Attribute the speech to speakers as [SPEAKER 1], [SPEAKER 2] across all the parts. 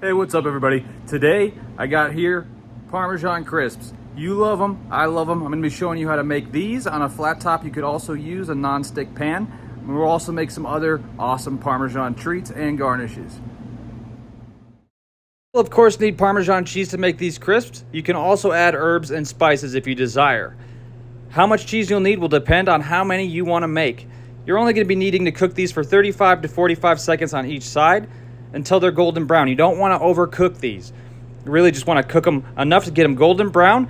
[SPEAKER 1] Hey, what's up everybody? Today I got here Parmesan crisps. You love them, I love them. I'm gonna be showing you how to make these on a flat top. You could also use a non-stick pan. We'll also make some other awesome Parmesan treats and garnishes. You'll of course need Parmesan cheese to make these crisps. You can also add herbs and spices if you desire. How much cheese you'll need will depend on how many you want to make. You're only going to be needing to cook these for 35 to 45 seconds on each side until they're golden brown. You don't want to overcook these. You really just want to cook them enough to get them golden brown.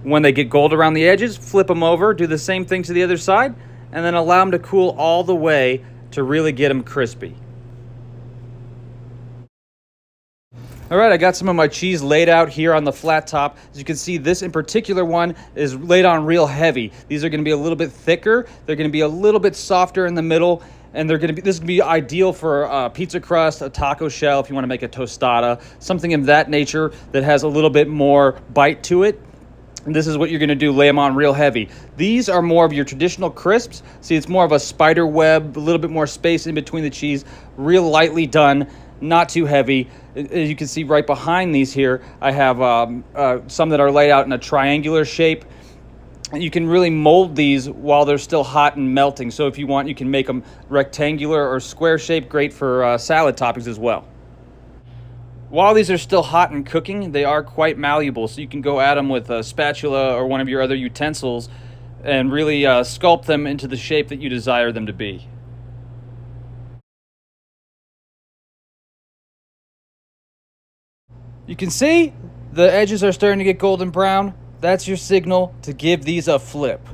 [SPEAKER 1] When they get gold around the edges, flip them over, do the same thing to the other side, and then allow them to cool all the way to really get them crispy. All right, I got some of my cheese laid out here on the flat top. As you can see, this in particular one is laid on real heavy. These are gonna be a little bit thicker. They're gonna be a little bit softer in the middle, and this is gonna be ideal for pizza crust, a taco shell, if you wanna make a tostada, something of that nature that has a little bit more bite to it. And this is what you're gonna do, lay them on real heavy. These are more of your traditional crisps. See, it's more of a spider web, a little bit more space in between the cheese, real lightly done, not too heavy. As you can see right behind these here, I have some that are laid out in a triangular shape. You can really mold these while they're still hot and melting. So if you want, you can make them rectangular or square shape, great for salad toppings as well. While these are still hot and cooking, they are quite malleable. So you can go at them with a spatula or one of your other utensils and really sculpt them into the shape that you desire them to be. You can see the edges are starting to get golden brown. That's your signal to give these a flip.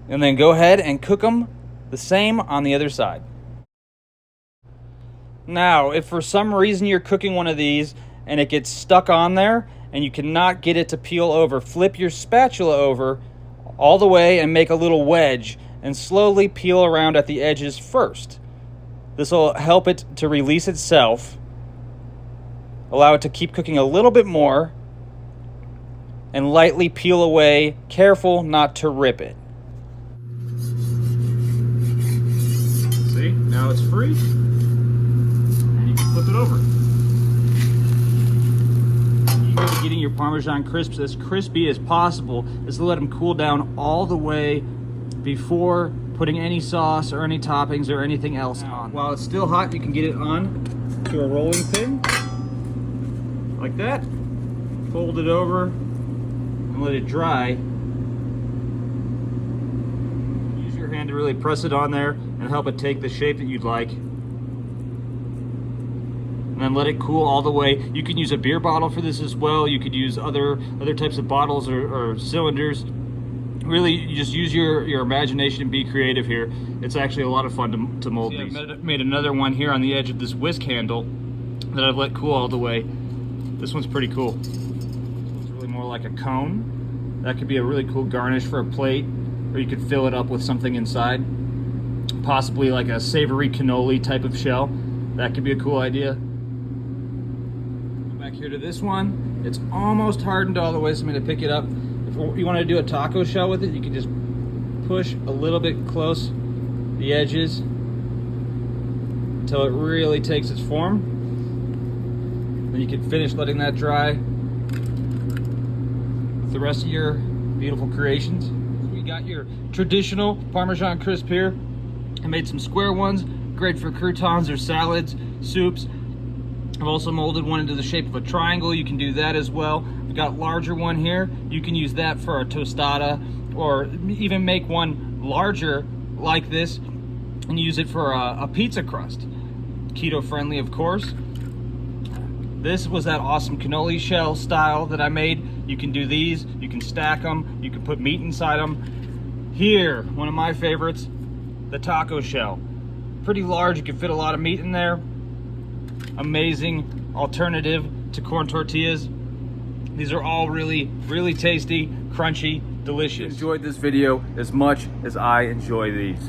[SPEAKER 1] And then go ahead and cook them the same on the other side. Now, if for some reason you're cooking one of these and it gets stuck on there and you cannot get it to peel over, flip your spatula over all the way and make a little wedge and slowly peel around at the edges first. This will help it to release itself. Allow it to keep cooking a little bit more and lightly peel away, careful not to rip it. See, now it's free and you can flip it over. You can be getting your Parmesan crisps as crispy as possible. Just let them cool down all the way before putting any sauce or any toppings or anything else on. While it's still hot, you can get it on to a rolling pin. Like that, fold it over and let it dry. Use your hand to really press it on there and help it take the shape that you'd like. And then let it cool all the way. You can use a beer bottle for this as well. You could use other types of bottles or cylinders. Really, you just use your imagination and be creative here. It's actually a lot of fun to mold these. I've made another one here on the edge of this whisk handle that I've let cool all the way. This one's pretty cool. It's really more like a cone. That could be a really cool garnish for a plate, or you could fill it up with something inside. Possibly like a savory cannoli type of shell. That could be a cool idea. Go back here to this one. It's almost hardened all the way, so I'm gonna pick it up. If you want to do a taco shell with it, you can just push a little bit close the edges until it really takes its form. Then you can finish letting that dry with the rest of your beautiful creations. We got your traditional Parmesan crisp here. I made some square ones, great for croutons or salads, soups. I've also molded one into the shape of a triangle. You can do that as well. We've got larger one here. You can use that for a tostada, or even make one larger like this and use it for a pizza crust. Keto friendly, of course. This was that awesome cannoli shell style that I made. You can do these, you can stack them, you can put meat inside them. Here, one of my favorites, the taco shell. Pretty large, you can fit a lot of meat in there. Amazing alternative to corn tortillas. These are all really, really tasty, crunchy, delicious. Enjoyed this video as much as I enjoy these.